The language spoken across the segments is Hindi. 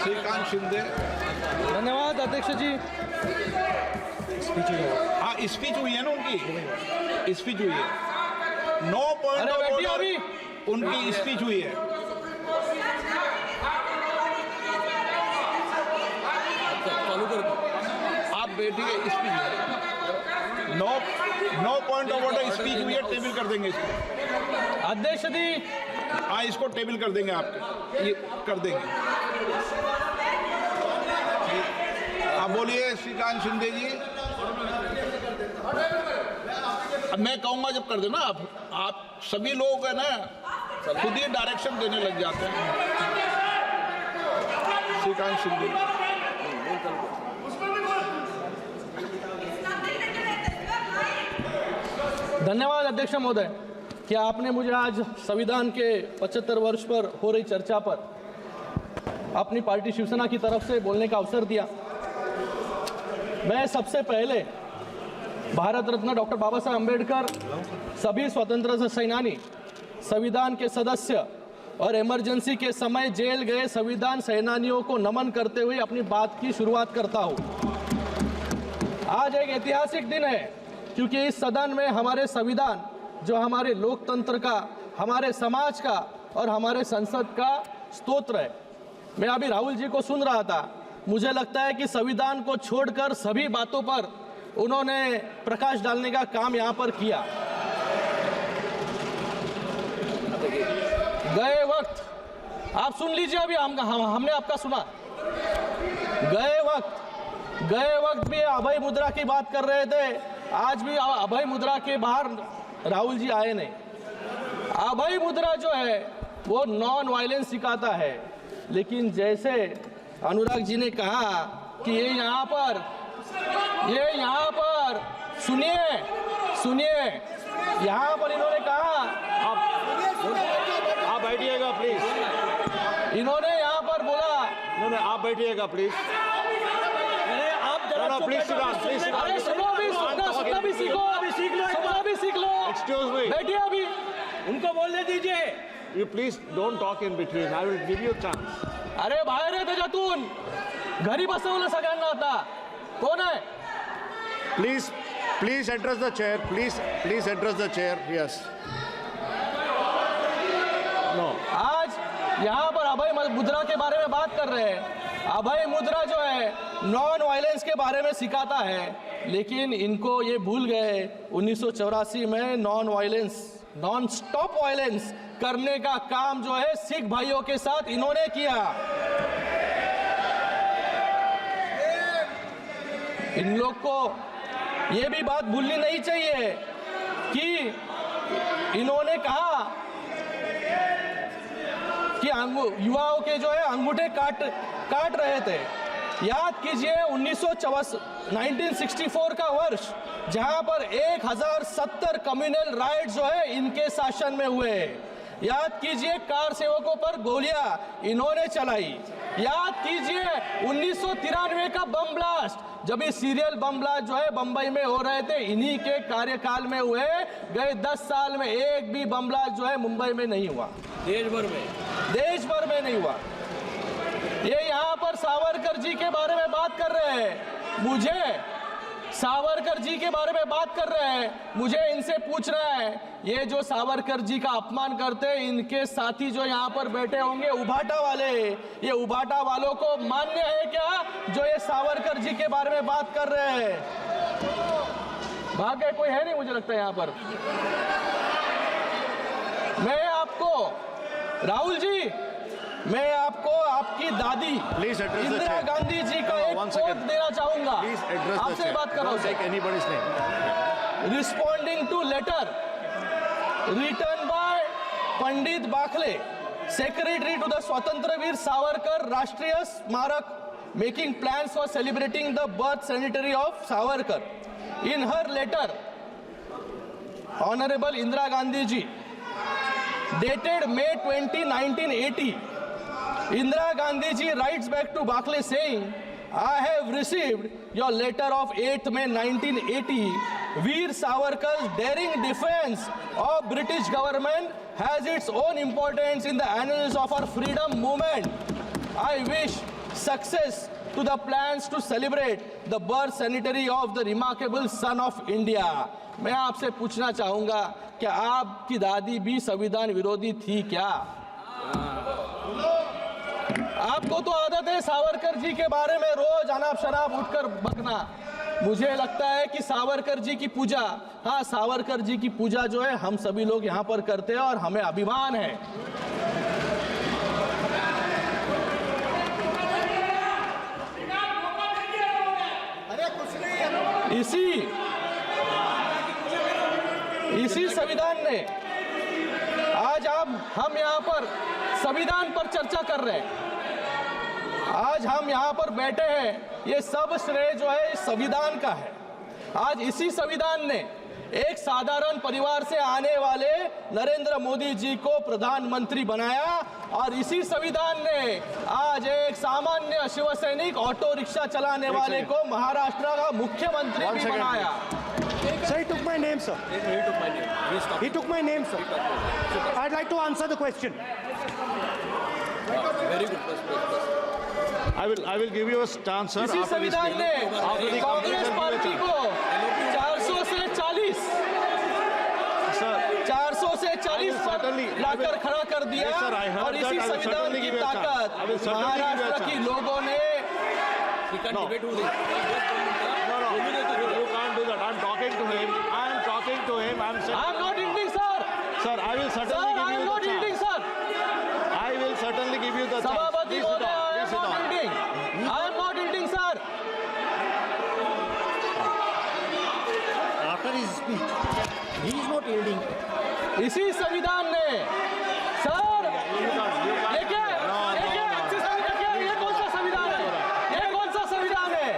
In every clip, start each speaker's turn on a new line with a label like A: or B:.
A: श्रीकांत शिंदे।
B: धन्यवाद अध्यक्ष जी।
A: हाँ, स्पीच हुई है ना उनकी, स्पीच हुई है। 9 पॉइंट ऑफ ऑर्डर उनकी स्पीच हुई है।
B: चालू कर दो
A: आप बैठिए, speech 9 point of order speech हुई है, टेबल कर देंगे इसको।
B: अध्यक्ष जी।
A: हाँ, इसको टेबल कर देंगे, आपके ये कर देंगे। आप बोलिए श्रीकांत शिंदे जी। अब मैं कहूँगा जब कर देना आप सभी लोग है ना खुद ही डायरेक्शन देने लग जाते हैं। श्रीकांत शिंदे।
B: धन्यवाद अध्यक्ष महोदय कि आपने मुझे आज संविधान के 75 वर्ष पर हो रही चर्चा पर अपनी पार्टी शिवसेना की तरफ से बोलने का अवसर दिया। मैं सबसे पहले भारत रत्न डॉक्टर बाबा साहब अम्बेडकर, सभी स्वतंत्रता सेनानी, संविधान के सदस्य और इमरजेंसी के समय जेल गए संविधान सेनानियों को नमन करते हुए अपनी बात की शुरुआत करता हूँ। आज एक ऐतिहासिक दिन है क्योंकि इस सदन में हमारे संविधान जो हमारे लोकतंत्र का, हमारे समाज का और हमारे संसद का स्तोत्र है। मैं अभी राहुल जी को सुन रहा था, मुझे लगता है कि संविधान को छोड़कर सभी बातों पर उन्होंने प्रकाश डालने का काम यहाँ पर किया। गए वक्त आप सुन लीजिए, अभी हमने आपका सुना। गए वक्त भी अभय मुद्रा की बात कर रहे थे, आज भी अभय मुद्रा के बाहर राहुल जी आए नहीं। अभय मुद्रा जो है वो नॉन वायलेंस सिखाता है, लेकिन जैसे अनुराग जी ने कहा कि ये यहाँ पर सुनिए यहाँ पर इन्होंने कहा,
C: आप बैठिएगा प्लीज।
B: इन्होंने यहाँ पर बोला,
C: नहीं आप बैठिएगा प्लीज। प्लीज
B: अरे सुनो भी सीख लो।
C: एक्सक्यूज मी,
B: बैठिए अभी, उनको बोलने दीजिए।
C: You please don't talk in between, I will give you chance.
B: अरे बाहेर आहे त्याच्यातून, घरी बसवलं सगळ्यांना आता। कोण आहे?
C: Please address the chair, please address the chair. Yes no.
B: आज यहाँ पर अभय मुद्रा के बारे में बात कर रहे हैं। अभय मुद्रा जो है नॉन वायलेंस के बारे में सिखाता है, लेकिन इनको ये भूल गए 1984 में नॉन स्टॉप वायलेंस करने का काम जो है सिख भाइयों के साथ इन्होंने किया। इन लोग को ये भी बात भूलनी नहीं चाहिए कि इन्होंने कहा कि युवाओं के जो है अंगूठे काट रहे थे। याद कीजिए 1964 का वर्ष, जहां पर 1070 कम्युनल राइट जो है इनके शासन में हुए। याद कीजिए कार सेवकों पर गोलियां इन्होंने चलाई। याद कीजिए 1993 का बम ब्लास्ट, जब ये सीरियल बम ब्लास्ट जो है बंबई में हो रहे थे, इन्हीं के कार्यकाल में हुए। गए 10 साल में एक भी बम ब्लास्ट जो है मुंबई में नहीं हुआ, देश भर में नहीं हुआ। ये यहाँ पर सावरकर जी के बारे में बात कर रहे हैं, मुझे इनसे पूछना है, ये जो सावरकर जी का अपमान करते हैं, इनके साथी जो यहाँ पर बैठे होंगे उभाटा वाले, ये उभाटा वालों को मान्य है क्या जो ये सावरकर जी के बारे में बात कर रहे हैं? भाग्य कोई है नहीं मुझे लगता है यहाँ पर। मैं आपको राहुल जी, मैं आपको आपकी दादी इंदिरा गांधी जी का एक कोट देना चाहूंगा। आपसे बात कर रहा हूं। Responding to letter written by Pandit Bakhle, secretary to the Swatantraveer Savarkar Rashtriya Smarak, making plans for celebrating the birth centenary of Savarkar. In her letter, Honorable Indira Gandhi ji, dated May 20, 1980, Indira Gandhi ji writes back to Bakhle saying, I have received your letter of 8th May 1980. Veer Savarkar's daring defense of British government has its own importance in the annals of our freedom movement. I wish success to the plans to celebrate the birth centenary of the remarkable son of India. मैं आपसे पूछना चाहूंगा कि आपकी दादी भी संविधान विरोधी थी क्या? आपको तो आदत है सावरकर जी के बारे में रोज अनाप शनाप उठकर बकना। मुझे लगता है कि सावरकर जी की पूजा, हाँ सावरकर जी की पूजा जो है हम सभी लोग यहाँ पर करते हैं और हमें अभिमान है। इसी संविधान ने आज हम यहाँ पर संविधान पर चर्चा कर रहे हैं। आज हम यहाँ पर बैठे हैं, ये सब श्रेय जो है इस संविधान का है। आज इसी संविधान ने एक साधारण परिवार से आने वाले नरेंद्र मोदी जी को प्रधानमंत्री बनाया और इसी संविधान ने आज एक सामान्य शिवसैनिक ऑटो रिक्शा चलाने वाले को महाराष्ट्र का मुख्यमंत्री भी बनाया।
D: Sir, he took my name, sir.
E: He took my name.
D: He took my name, sir. I'd like to answer the question.
E: Very good. First.
C: I will give you a chance, sir.
B: इसी
C: after this
B: संविधान ने
C: meeting. After the
B: Congress
C: completion,
B: party
C: give a
B: को 400 से 40
C: chance. Sir,
B: 400 से 40 पर
C: certainly-
B: लाकर खड़ा कर दिया।
C: Yes, sir, I heard
B: और इसी
C: that. I will
B: संविधान
C: certainly
B: की
C: give you a chance.
B: ताकत
C: I will certainly give you a
B: Maharashtra की
C: chance.
B: लोगों ने
E: He can't
C: No.
E: debate with him.
C: No, you can't do that. I'm talking to him. I'm saying,
B: I am not ending, sir.
C: sir, I will
B: Sir,
C: certainly
B: I
C: give
B: am
C: you
B: not
C: the
B: ending,
C: chance.
B: sir.
C: I will certainly give you the chance.
B: सभापति
C: Please sit
B: महोदय,
C: down.
B: I
C: Please
B: am
C: sit
B: not
C: down.
B: ending. I am not ending, sir.
D: After his speech, he is not yielding.
B: इसी संविधान ने सर ये कौन सा संविधान है? ये कौन सा संविधान है?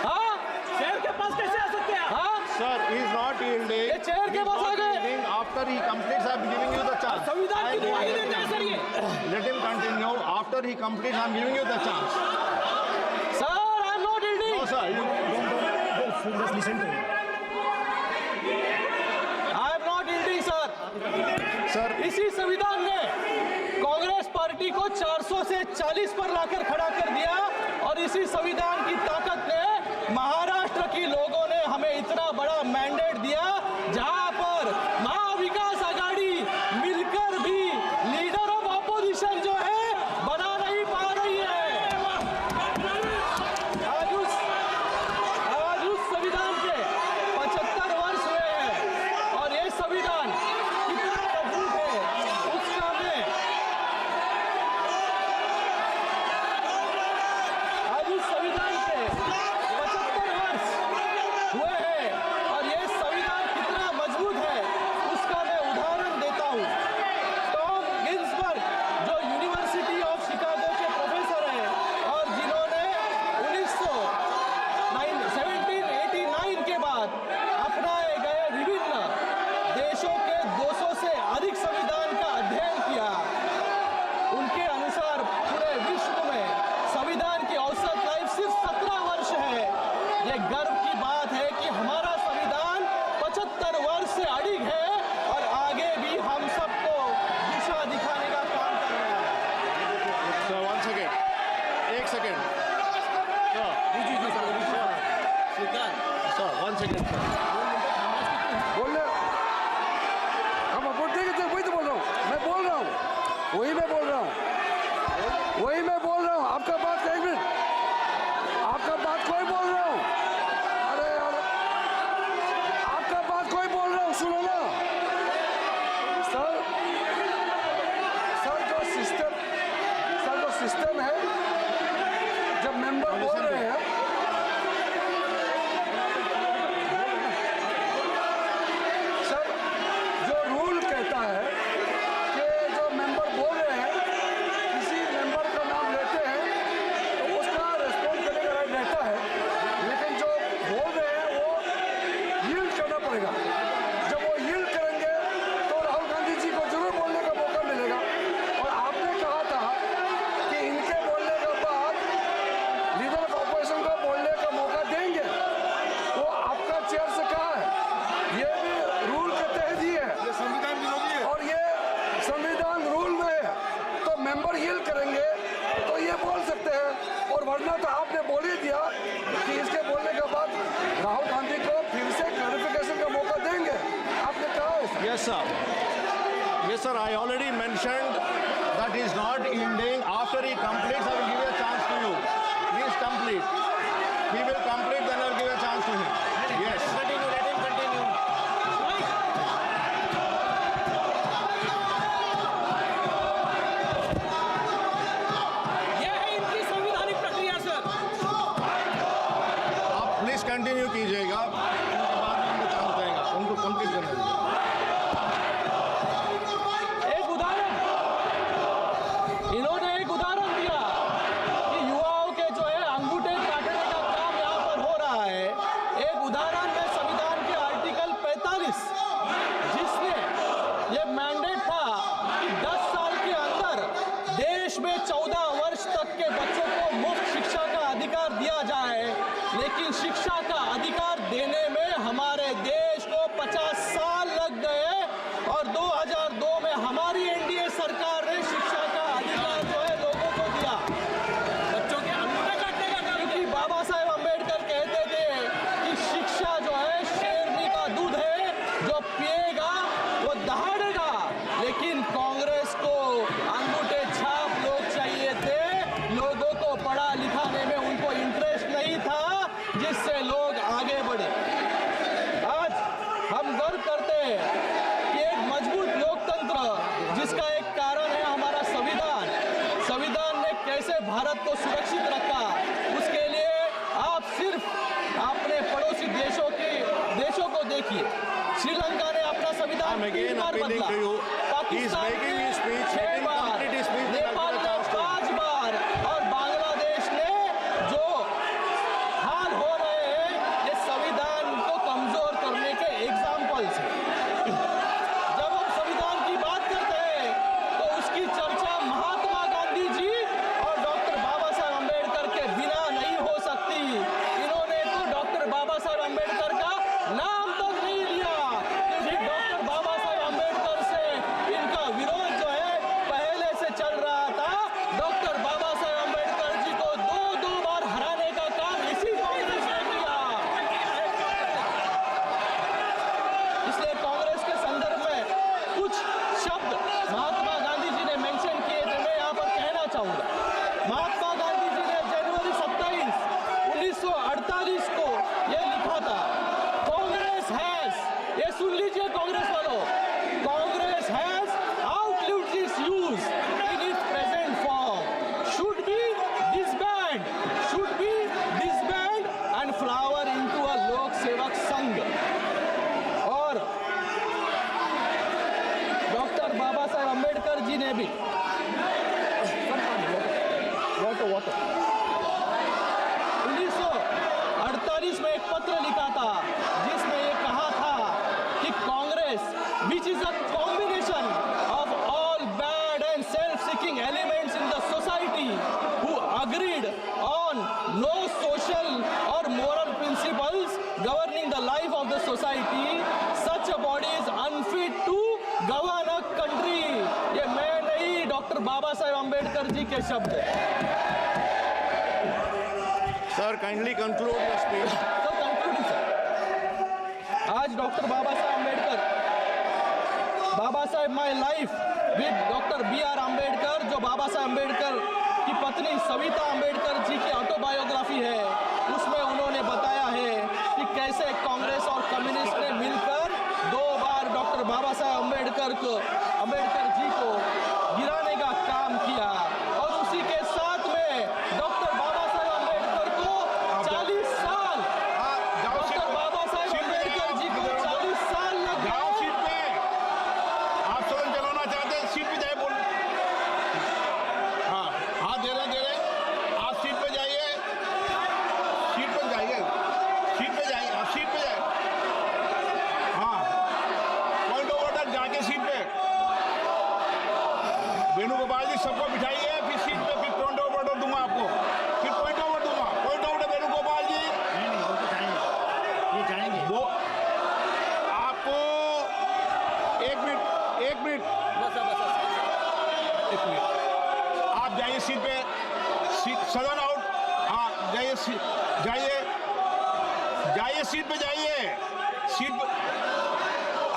B: हाँ शेर के पास कैसे आ सकते हैं? हाँ
C: Sir, he is not yielding.
B: ये chair के
C: He is
B: pass uh
C: not
B: गए।
C: yielding. After he completes, I'm giving you the chance.
B: संविधान की
C: I will
B: दुहाई
C: give
B: देते हैं
C: you
B: सर
C: the
B: ये।
C: chance. Let him continue. After he completes, I'm giving you the chance.
B: Sir I am not ending.
C: No, sir.
D: Just listen to him.
B: I am not ending, sir.
C: Sir,
B: इसी संविधान ने कांग्रेस पार्टी को 400 से 40 पर लाकर खड़ा कर दिया और इसी संविधान की ताकत ने महाराष्ट्र की लोगों ने हमें इतना बड़ा मैंडेट दिया जहां पर महाविकास आघाड़ी मिलकर भी लीडर ऑफ ऑपोजिशन जो है बना नहीं पा रही है। आज उस संविधान के 75 वर्ष हुए हैं और ये संविधान कितना मजबूत है उसका मैं आज उस संविधान के 75 वर्ष हुए हैं और ये संविधान कितना मजबूत है उसका मैं उदाहरण देता हूँ। टॉम गिन्सबर्ग जो यूनिवर्सिटी ऑफ शिकागो के प्रोफेसर हैं और जिन्होंने 1789 के बाद अपनाए गए विभिन्न देशों के 200 से अधिक संविधान का अध्ययन किया, उनके अनुसार पूरे विश्व में संविधान की औसत लाइफ सिर्फ 17 वर्ष है। ये गर्व की बात है कि हमारा संविधान 75 वर्ष से अडिग है और आगे भी हम सबको दिशा दिखाने का काम कर रहा है।
C: sir, one second. एक second. Sir, one second.
F: बोल रहे हम बोलते हैं वही तो बोल रहा हूँ, मैं बोल रहा हूँ, वही मैं बोल रहा हूँ, आपका बात एक मिनट, आपका बात कोई बोल रहा हूँ, अरे यार आपका बात कोई बोल रहा हूँ, सुनो ना सर जो सिस्टम है जब मेंबर बोल रहे हैं सर जो रूल कहता है कि जो मेंबर बोल रहे हैं किसी मेंबर का नाम लेते हैं तो उसका रेस्पॉन्ड करने का राइट रहता है, लेकिन जो बोल रहे हैं वो यील्ड करना पड़ेगा। जब वो यील्ड करेंगे तो राहुल गांधी जी को जरूर बोलने का मौका मिलेगा। और आपने कहा था कि इनके बोलने के बाद लीडर ऑफ ऑपोजिशन को तो आपने बोल ही दिया कि इसके बोलने के बाद राहुल गांधी को फिर से क्लैरिफिकेशन का मौका देंगे, आपने कहा है sir.
C: Yes, sir. Yes, sir. I already mentioned that he is not ending. After he completes, I will give a chance to you. Please complete. He will complete, then I will give a chance to him. Yes.
E: Continue, let him continue. यह है इनकी संवैधानिक प्रक्रिया सर।
C: आप प्लीज कंटिन्यू कीजिएगा, उनके बाद में उनको चांस देगा, उनको कंप्लीट करने दीजिए।
B: एक उदाहरण, इन्होंने एक उदाहरण दिया कि युवाओं के जो है अंगूठे काटने का काम यहाँ पर हो रहा है। एक उदाहरण में संविधान के आर्टिकल 45 जिसने ये मैंडेट था कि 10 साल के अंदर देश में 14 वर्ष तक के बच्चों को मुफ्त शिक्षा का अधिकार दिया जाए, लेकिन शिक्षा का अधिकार देने में हमारे देश को 50 साल लग गए और 2002 में हमारी एनडीए सरकार ने शिक्षा का अधिकार जो है लोगों को दिया।
E: बच्चों के अंगूठे काटने का काम
B: क्योंकि बाबा साहेब अम्बेडकर कहते थे कि शिक्षा जो है शेरनी का दूध है, जो पिएगा वो दहाड़ेगा। लेकिन कांग्रेस को अंगूठे छाप लोग चाहिए थे, लोगों को पढ़ा लिखाने में उनको इंटरेस्ट नहीं था, जिससे लोग आगे बढ़े। आज हम गर्व करते हैं कि एक मजबूत लोकतंत्र जिसका एक कारण है हमारा संविधान, संविधान ने कैसे भारत को सुरक्षित रखा, उसके लिए आप सिर्फ अपने पड़ोसी देशों को देखिए। श्रीलंका ने अपना संविधान
C: I'm again
B: 3 बार
C: appealing
B: बदला,
C: to you. He is
B: Pakistan
C: making
B: ने
C: his speech.
B: 6
C: Let him
B: बार,
C: complete his speech.
B: नेपाल ने 5 बार और बांग्लादेश ने जो हाल हो रहे हैं ये संविधान को कमजोर करने के एग्जाम्पल्स हैं। जब हम संविधान की बात करते हैं तो उसकी चर्चा महात्मा गांधी जी और डॉक्टर बाबा साहेब अम्बेडकर के बिना नहीं हो सकती। इन्होंने तो डॉक्टर बाबा साहेब अम्बेडकर का नाम तक नहीं लिया, क्योंकि डॉक्टर बाबा साहेब अम्बेडकर से इनका विरोध जो है पहले से चल रहा था। डॉक्टर बाबा साहेब अम्बेडकर जी को 2 बार हराने का काम इसी कांग्रेस ने किया। इसलिए कांग्रेस के संदर्भ में कुछ शब्द महात्मा गांधी जी ने मेंशन किए थे, मैं यहाँ पर कहना चाहूंगा। महात्मा गांधी जी ने जनवरी 27, 1948 को यह लिखा था, कांग्रेस हैज, ये सुन लीजिए कांग्रेस वालों, Congress has outlived its use in its present form, should be disbanded and flower into a लोक सेवक संघ। और डॉक्टर बाबा साहेब अम्बेडकर जी ने भी वाटर 1948 में एक पत्र लिखा था जिसमें ये कहा था कि Congress which is a combination of all bad and self-seeking elements in the society who agreed on no social or moral principles governing the life of the society, such a body is unfit to govern a country। ये मैं नहीं, डॉक्टर बाबा साहेब अम्बेडकर जी के शब्द हैं।
C: Sir, kindly conclude your speech.
B: तो कंक्लूडिंग सर, आज doctor Baba Saheb Ambedkar, Baba Saheb my life with doctor BR Ambedkar, जो बाबा साहेब अम्बेडकर की पत्नी सविता अम्बेडकर जी की ऑटोबायोग्राफी है, उसमें उन्होंने बताया है कि कैसे कांग्रेस और कम्युनिस्ट ने मिलकर 2 बार डॉक्टर बाबा साहेब अम्बेडकर जी को गिराने का काम किया। और उसी के साथ में डॉक्टर बाबा साहेब अम्बेडकर को 40 साल, डॉक्टर बाबा साहेब अम्बेडकर जी को 40 साल लग
A: जाओ
B: गए।
A: सीट पे, आप सदन चलाना चाहते हैं, सीट पे जाए बोल। हाँ, हाथ दे रहे हैं, आप सीट पे जाइए, सीट पे जाइए, सीट पे जाइए, आप सीट पे जाइए। हाँ, पॉइंट ऑफ ऑर्डर, जाके सीट पे। वेणुगोपाल जी सबको बिठाइए, फिर सीट पे, फिर पॉइंट ऑफ ऑर्डर दूंगा आपको, फिर पॉइंट ऑफ ऑर्डर दूंगा। पॉइंट ऑफ ऑर्डर वेणुगोपाल जी, वो आपको 1 मिनट
E: बस
A: आप जाइए सीट पे, सीट सदन आउट। हाँ, जाइए, जाइए सीट पे जाइए, सीट पे।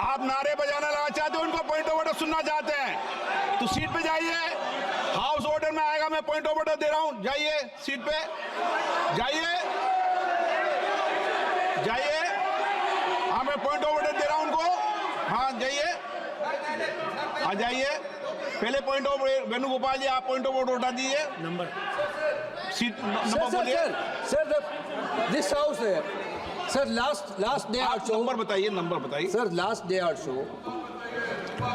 A: आप नारे बजाना लगा चाहते हो, उनको पॉइंट ऑफ ऑर्डर सुनना चाहते हैं तो सीट पे जाइए। हाउस ऑर्डर में आएगा, मैं पॉइंट ऑफ ऑर्डर दे रहा हूं। जाइए सीट पे, जाइए जाइए। हाँ, मैं पॉइंट ऑफ ऑर्डर दे रहा हूं उनको। हाँ जाइए, आ जाइए। पहले पॉइंट ऑफ वेणुगोपाल जी, आप पॉइंट ऑफ ऑर्डर उठा दीजिए। नंबर सीट नंबर बोलिए।
F: Sir, this house, sir, last day
A: आप
F: also.
A: नंबर बताइए, नंबर बताइए।
F: Sir, last day also,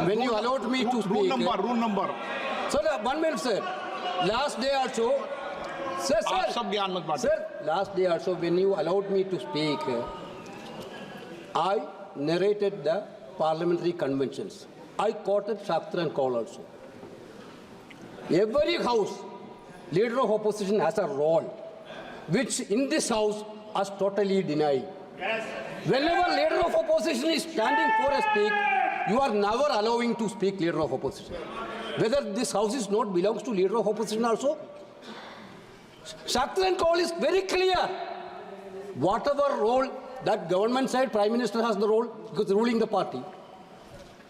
F: when you allowed me to
A: rule
F: speak.
A: Number.
F: Sir, 1 minute, sir. Last day also, sir.
A: आप सब ज्ञान मत बांटें।
F: Sir, last day also, when you allowed me to speak, I narrated the parliamentary conventions. I quoted Shastra and Call also. Every house, leader of opposition has a role, which in this house is totally denied. Whenever leader of opposition is standing for a speak, you are never allowing to speak leader of opposition. Whether this house is not belongs to leader of opposition also. Shastra and Call is very clear. Whatever role that government side, Prime Minister has the role because ruling the party.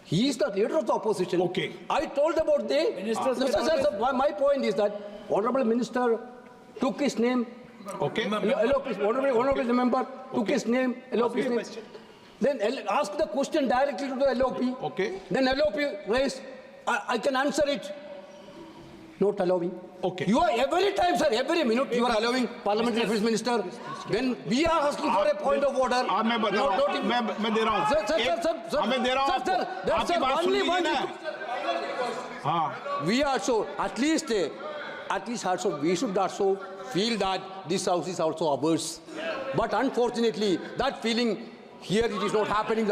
F: He is the leader of the opposition.
A: Okay.
F: I told about the ministers. My point is that Honorable Minister took his name.
A: Okay.
F: Honorable member took his name. LOP his name. Then ask the question directly to the LOP.
A: Okay.
F: Then LOP raised. I can answer it. Not allowing.
A: Okay.
F: You are every time, sir, every minute you are allowing Parliamentary Affairs Minister. When we are asking for a point of order.
A: मैं बता रहा हूँ, मैं दे रहा हूँ।
F: Sir,
A: मैं दे रहा हूँ आपको। आपकी बात सुन लीजिए ना। हाँ।
F: We also, at least also, we should also feel that this house is also ours. But unfortunately, that feeling here it is not happening.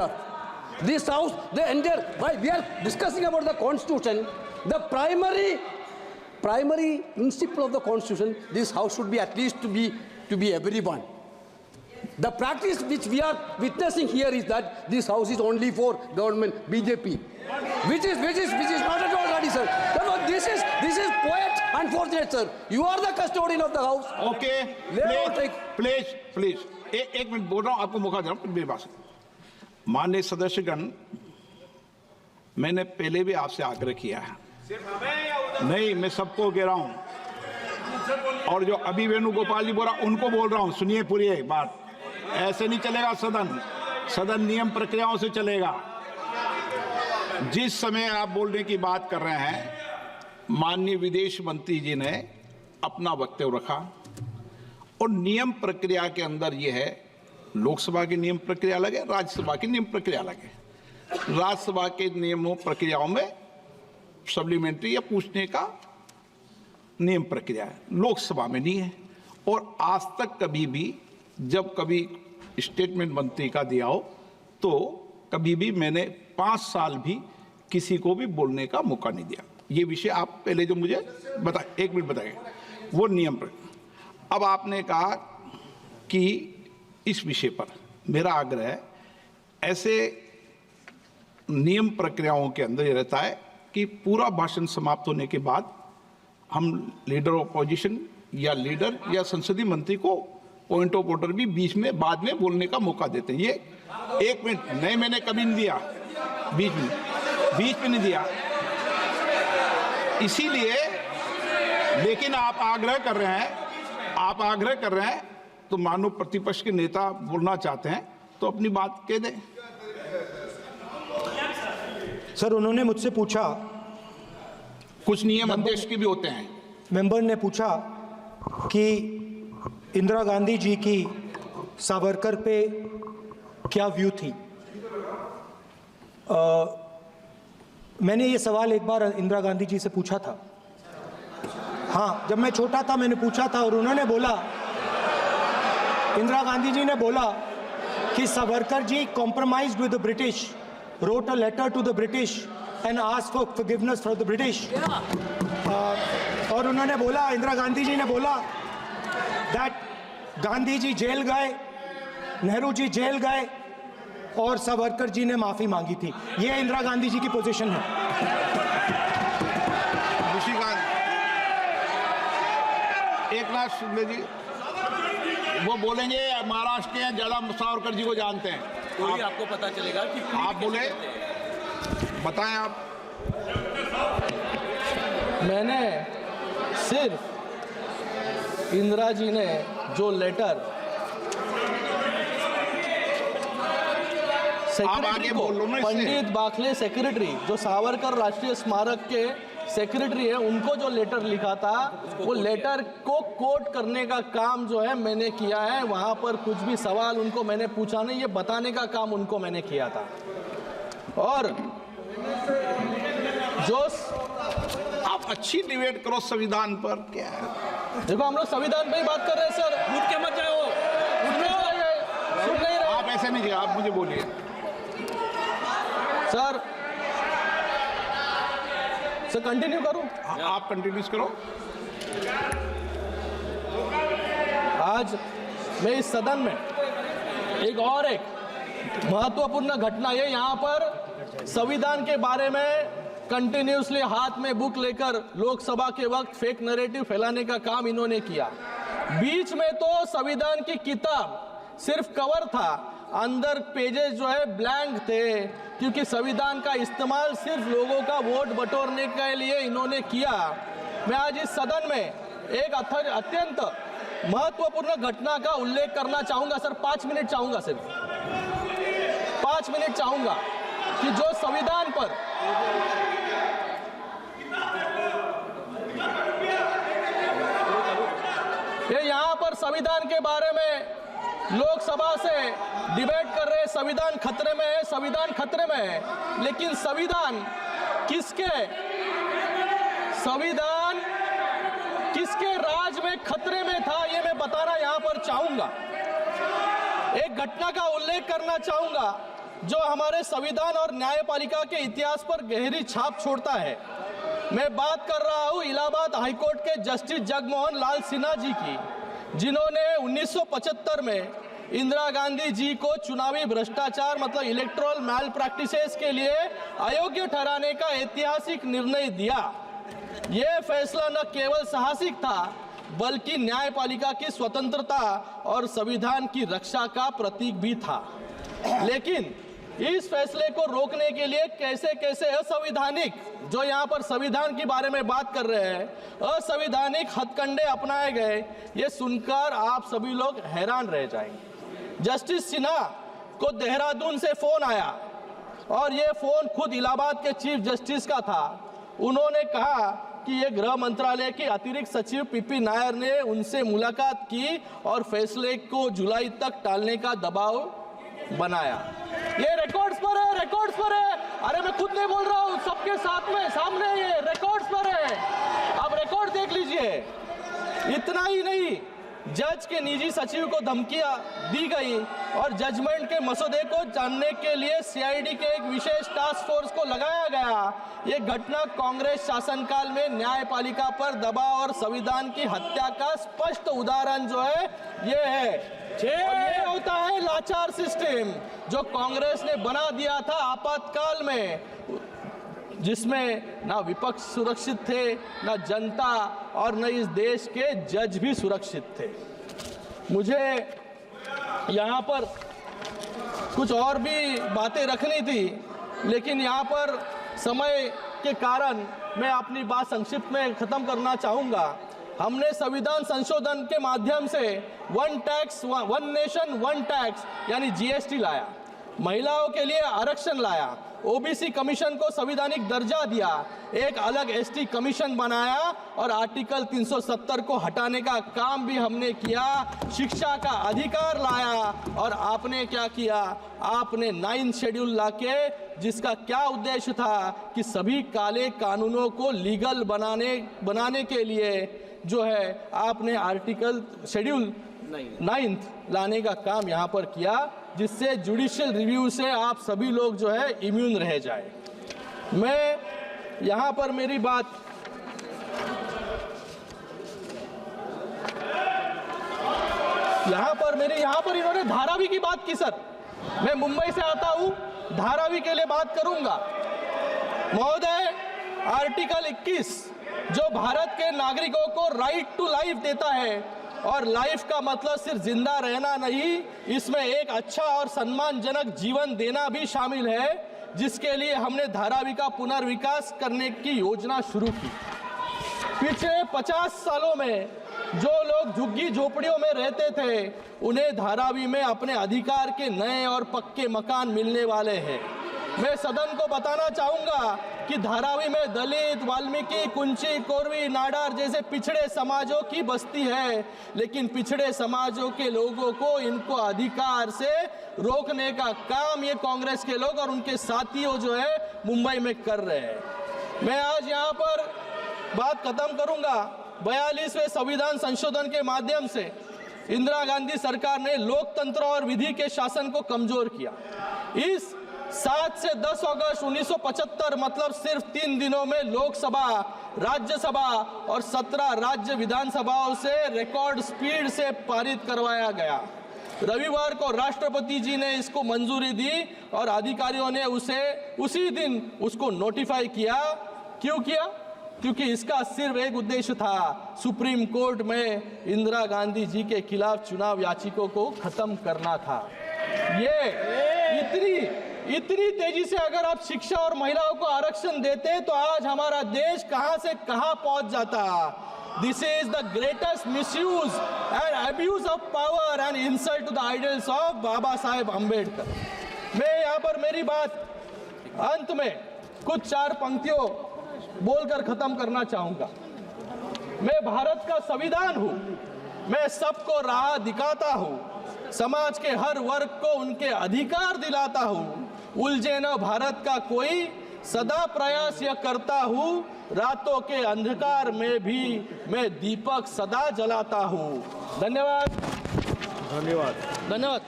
F: This house, the entire, while we are discussing about the constitution, the primary principle of the constitution, this house should be at least to be everyone. The practice which we are witnessing here is that this house is only for government BJP, which is not at all ready, sir. Therefore, this is quite unfortunate, sir. You are the custodian of the house.
A: Okay, please एक मिनट बोल रहा हूँ, आपको मौका दे रहा हूँ मेरी बात। माननीय सदस्यगण, मैंने पहले भी आपसे आग्रह किया है। नहीं, मैं सबको कह रहा हूँ, और जो अभी वेणुगोपाल जी बोल रहा उनको बोल रहा हूँ, सुनिए पूरी एक बात। ऐसे नहीं चलेगा सदन नियम प्रक्रियाओं से चलेगा। जिस समय आप बोलने की बात कर रहे हैं, माननीय विदेश मंत्री जी ने अपना वक्तव्य रखा और नियम प्रक्रिया के अंदर ये है, लोकसभा की नियम प्रक्रिया अलग है, राज्यसभा की नियम प्रक्रिया अलग है। राज्यसभा के नियमों प्रक्रियाओं में सप्लीमेंट्री या पूछने का नियम प्रक्रिया है, लोकसभा में नहीं है। और आज तक कभी भी जब कभी स्टेटमेंट मंत्री का दिया हो तो कभी भी मैंने 5 साल भी किसी को भी बोलने का मौका नहीं दिया। ये विषय आप पहले जो मुझे बता, 1 मिनट बताइए, वो नियम प्रक्रिया। अब आपने कहा कि इस विषय पर मेरा आग्रह है, ऐसे नियम प्रक्रियाओं के अंदर ये रहता है कि पूरा भाषण समाप्त होने के बाद हम लीडर ऑपोजिशन या लीडर या संसदीय मंत्री को पॉइंट ऑफ ऑर्डर भी बीच में बाद में बोलने का मौका देते हैं। ये 1 मिनट नहीं, मैंने कभी नहीं दिया, बीच में नहीं दिया। इसीलिए, लेकिन आप आग्रह कर रहे हैं तो मानो प्रतिपक्ष के नेता बोलना चाहते हैं तो अपनी बात कह दें।
D: सर, उन्होंने मुझसे पूछा,
A: कुछ नियम अध्यक्ष के भी होते हैं।
D: मेंबर ने पूछा कि इंदिरा गांधी जी की सावरकर पे क्या व्यू थी। मैंने ये सवाल एक बार इंदिरा गांधी जी से पूछा था। हाँ, जब मैं छोटा था मैंने पूछा था और उन्होंने बोला, इंदिरा गांधी जी ने बोला कि Savarkar ji compromised with the British, wrote a letter to the British and asked for forgiveness from the British. और उन्होंने बोला, इंदिरा गांधी जी ने बोला that गांधी जी जेल गए, नेहरू जी जेल गए और सावरकर जी ने माफी मांगी थी। ये इंदिरा गांधी जी की पोजीशन है।
A: ऋषिकांत, एक नाथ शिंदे जी, वो बोलेंगे महाराष्ट्र के हैं, ज्यादा सावरकर जी को जानते हैं।
E: तो ही आपको पता चलेगा कि
A: आप बोले, बताएं आप।
B: मैंने सिर्फ इंदिरा जी ने जो लेटर सेक्रेटरी
A: आगे
B: को,
A: बोल लो ना इससे।
B: पंडित बाखले सेक्रेटरी जो सावरकर राष्ट्रीय स्मारक के सेक्रेटरी है, उनको जो लेटर लिखा था, वो लेटर को कोट करने का काम जो है मैंने किया है। वहां पर कुछ भी सवाल उनको मैंने पूछा नहीं, ये बताने का काम उनको मैंने किया था। और जो
A: आप अच्छी डिबेट करो संविधान पर, क्या है?
B: देखो हम लोग संविधान पे ही बात कर रहे हैं सर।
E: कूद के मत जाओ।
B: सुन नहीं रहे
A: आप ऐसे नहीं किया, आप मुझे बोलिए।
B: सर कंटिन्यू करूं?
A: आप कंटिन्यूस करो।
B: आज मैं इस सदन में एक महत्वपूर्ण घटना है। यहाँ पर संविधान के बारे में कंटिन्यूसली हाथ में बुक लेकर लोकसभा के वक्त फेक नैरेटिव फैलाने का काम इन्होंने किया। बीच में तो संविधान की किताब सिर्फ कवर था, अंदर पेजेस जो है ब्लैंक थे, क्योंकि संविधान का इस्तेमाल सिर्फ लोगों का वोट बटोरने के लिए इन्होंने किया। मैं आज इस सदन में एक अत्यंत महत्वपूर्ण घटना का उल्लेख करना चाहूंगा सर। 5 मिनट चाहूंगा, सिर्फ 5 मिनट चाहूंगा कि जो संविधान पर ये यहाँ पर संविधान के बारे में लोकसभा से डिबेट कर रहे हैं, संविधान खतरे में है, संविधान खतरे में है। लेकिन संविधान किसके राज में खतरे में था, ये मैं बताना यहाँ पर चाहूंगा। एक घटना का उल्लेख करना चाहूंगा जो हमारे संविधान और न्यायपालिका के इतिहास पर गहरी छाप छोड़ता है। मैं बात कर रहा हूं इलाहाबाद हाईकोर्ट के जस्टिस जगमोहन लाल सिन्हा जी की, जिन्होंने 1975 में इंदिरा गांधी जी को चुनावी भ्रष्टाचार मतलब इलेक्टोरल मैल प्रैक्टिसेस के लिए अयोग्य ठहराने का ऐतिहासिक निर्णय दिया। यह फैसला न केवल साहसिक था, बल्कि न्यायपालिका की स्वतंत्रता और संविधान की रक्षा का प्रतीक भी था। लेकिन इस फैसले को रोकने के लिए कैसे कैसे असंवैधानिक, जो यहाँ पर संविधान के बारे में बात कर रहे हैं, असंवैधानिक हथकंडे अपनाए गए, ये सुनकर आप सभी लोग हैरान रह जाएंगे। जस्टिस सिन्हा को देहरादून से फोन आया और ये फोन खुद इलाहाबाद के चीफ जस्टिस का था। उन्होंने कहा कि ये गृह मंत्रालय के अतिरिक्त सचिव पीपी नायर ने उनसे मुलाकात की और फैसले को जुलाई तक टालने का दबाव बनाया। ये रिकॉर्ड्स पर है, रिकॉर्ड्स पर है। अरे मैं खुद नहीं बोल रहा हूँ, सबके साथ में सामने ये रिकॉर्ड्स पर है, आप रिकॉर्ड देख लीजिए। इतना ही नहीं, जज के निजी सचिव को धमकियां दी गई और जजमेंट के मसौदे को जानने के लिए सीआईडी के एक विशेष टास्क फोर्स को लगाया गया। ये घटना कांग्रेस शासनकाल में न्यायपालिका पर दबाव और संविधान की हत्या का स्पष्ट उदाहरण जो है ये है। और ये होता है लाचार सिस्टम जो कांग्रेस ने बना दिया था आपातकाल में, जिसमें ना विपक्ष सुरक्षित थे, ना जनता और न इस देश के जज भी सुरक्षित थे। मुझे यहाँ पर कुछ और भी बातें रखनी थी, लेकिन यहाँ पर समय के कारण मैं अपनी बात संक्षिप्त में खत्म करना चाहूँगा। हमने संविधान संशोधन के माध्यम से one tax one nation one tax यानी जीएसटी लाया, महिलाओं के लिए आरक्षण लाया, ओबीसी कमीशन को संवैधानिक दर्जा दिया, एक अलग एसटी कमीशन बनाया और आर्टिकल 370 को हटाने का काम भी हमने किया, शिक्षा का अधिकार लाया। और आपने क्या किया? आपने 9th शेड्यूल लाके, जिसका क्या उद्देश्य था कि सभी काले कानूनों को लीगल बनाने के लिए जो है आपने आर्टिकल शेड्यूल 9th लाने का काम यहाँ पर किया, जिससे जुडिशियल रिव्यू से आप सभी लोग जो है इम्यून रह जाए। मैं यहाँ पर मेरी बात यहाँ पर इन्होंने धारावी की बात की सर। मैं मुंबई से आता हूँ, धारावी के लिए बात करूंगा। महोदय, आर्टिकल 21 जो भारत के नागरिकों को राइट टू लाइफ देता है, और लाइफ का मतलब सिर्फ जिंदा रहना नहीं, इसमें एक अच्छा और सम्मानजनक जीवन देना भी शामिल है, जिसके लिए हमने धारावी का पुनर्विकास करने की योजना शुरू की। पिछले 50 सालों में जो लोग झुग्गी झोपड़ियों में रहते थे, उन्हें धारावी में अपने अधिकार के नए और पक्के मकान मिलने वाले हैं। मैं सदन को बताना चाहूंगा कि धारावी में दलित, वाल्मीकि, कुंची, कोरवी, नाडार जैसे पिछड़े समाजों की बस्ती है, लेकिन पिछड़े समाजों के लोगों को इनको अधिकार से रोकने का काम ये कांग्रेस के लोग और उनके साथियों जो है मुंबई में कर रहे हैं। मैं आज यहाँ पर बात खत्म करूंगा। 42वें संविधान संशोधन के माध्यम से इंदिरा गांधी सरकार ने लोकतंत्र और विधि के शासन को कमजोर किया। इस 7 से 10 अगस्त 1975 मतलब सिर्फ 3 दिनों में लोकसभा, राज्यसभा और 17 राज्य विधानसभाओं से रिकॉर्ड स्पीड से पारित करवाया गया। रविवार को राष्ट्रपति जी ने इसको मंजूरी दी और अधिकारियों ने उसी दिन उसको नोटिफाई किया। क्यों किया? क्योंकि इसका सिर्फ एक उद्देश्य था, सुप्रीम कोर्ट में इंदिरा गांधी जी के खिलाफ चुनाव याचिकों को खत्म करना था। ये इतनी तेजी से अगर आप शिक्षा और महिलाओं को आरक्षण देते तो आज हमारा देश कहां से कहां पहुंच जाता। This is the greatest misuse and abuse of power and insult to the ideals of Baba Saheb Ambedkar. मैं यहाँ पर मेरी बात अंत में कुछ 4 पंक्तियों बोलकर खत्म करना चाहूंगा। मैं भारत का संविधान हूं, मैं सबको राह दिखाता हूं, समाज के हर वर्ग को उनके अधिकार दिलाता हूं, उलझे न भारत का कोई, सदा प्रयास यह करता हूं, रातों के अंधकार में भी मैं दीपक सदा जलाता हूं। धन्यवाद।
C: धन्यवाद।